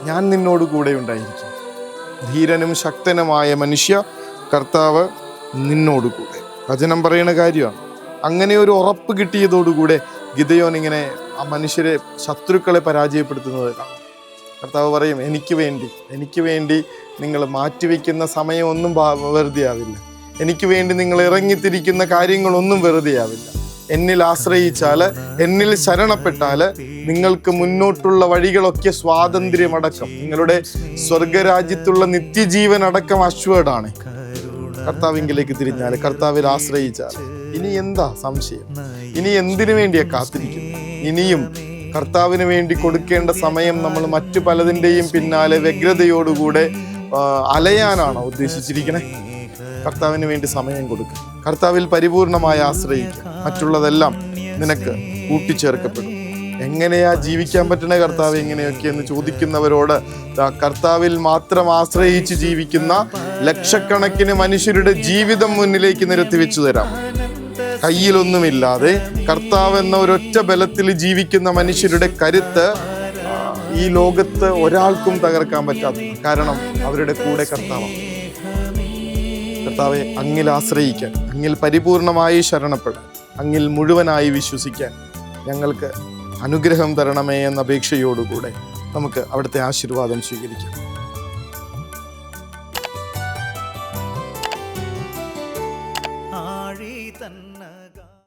ഞാൻ നിന്നോട് കൂടെ ഉണ്ടായിരിക്കും. ധീരനും ശക്തനുമായ മനുഷ്യ, കർത്താവ് നിന്നോട് കൂടെ. വചനം പറയുന്ന കാര്യമാണ്. അങ്ങനെ ഒരു ഉറപ്പ് കിട്ടിയതോടുകൂടെ ഗിദെയോൻ ഇങ്ങനെ ആ മനുഷ്യരെ, ശത്രുക്കളെ പരാജയപ്പെടുത്തുന്നത് കാണും. കർത്താവ് പറയും, എനിക്ക് വേണ്ടി നിങ്ങൾ മാറ്റിവെക്കുന്ന സമയമൊന്നും വെറുതെ ആവില്ല. എനിക്ക് വേണ്ടി നിങ്ങൾ ഇറങ്ങിത്തിരിക്കുന്ന കാര്യങ്ങളൊന്നും വെറുതെ ആവില്ല. എന്നിൽ ആശ്രയിച്ചാൽ, എന്നിൽ ശരണപ്പെട്ടാൽ നിങ്ങൾക്ക് മുന്നോട്ടുള്ള വഴികളൊക്കെ സ്വാതന്ത്ര്യമടക്കം, നിങ്ങളുടെ സ്വർഗരാജ്യത്തുള്ള നിത്യജീവൻ അടക്കം അശ്വേർഡാണ്. കർത്താവിങ്കിലേക്ക് തിരിഞ്ഞാൽ, കർത്താവിൽ ആശ്രയിച്ചാൽ ഇനി എന്താ സംശയം? ഇനി എന്തിനു വേണ്ടിയാ കാത്തിരിക്കുന്നത്? ഇനിയും കർത്താവിന് വേണ്ടി കൊടുക്കേണ്ട സമയം നമ്മൾ മറ്റു പലതിൻ്റെയും പിന്നാലെ വ്യഗ്രതയോടുകൂടെ അലയാനാണോ ഉദ്ദേശിച്ചിരിക്കണേ? കർത്താവിന് വേണ്ടി സമയം കൊടുക്കുക, കർത്താവിൽ പരിപൂർണമായി ആശ്രയിക്കുക. മറ്റുള്ളതെല്ലാം നിനക്ക് കൂട്ടിച്ചേർക്കപ്പെടും. എങ്ങനെയാ ജീവിക്കാൻ പറ്റണ കർത്താവ് എങ്ങനെയൊക്കെ എന്ന് ചോദിക്കുന്നവരോട് കർത്താവിൽ മാത്രം ആശ്രയിച്ച് ജീവിക്കുന്ന ലക്ഷക്കണക്കിന് മനുഷ്യരുടെ ജീവിതം മുന്നിലേക്ക് നിരത്തി വെച്ചു തരാം. കയ്യിലൊന്നുമില്ലാതെ കർത്താവ് എന്ന ഒരൊറ്റ ബലത്തിൽ ജീവിക്കുന്ന മനുഷ്യരുടെ കരുത്ത് ഈ ലോകത്ത് ഒരാൾക്കും തകർക്കാൻ പറ്റാത്ത, കാരണം അവരുടെ കൂടെ കർത്താവാണ്. കർത്താവെ, അങ്ങിൽ ആശ്രയിക്കാൻ, അങ്ങിൽ പരിപൂർണമായി ശരണപ്പെടാൻ, അങ്ങിൽ മുഴുവനായി വിശ്വസിക്കാൻ ഞങ്ങൾക്ക് അനുഗ്രഹം തരണമേ എന്ന അപേക്ഷയോടുകൂടെ നമുക്ക് അവിടുത്തെ ആശീർവാദം സ്വീകരിക്കാം.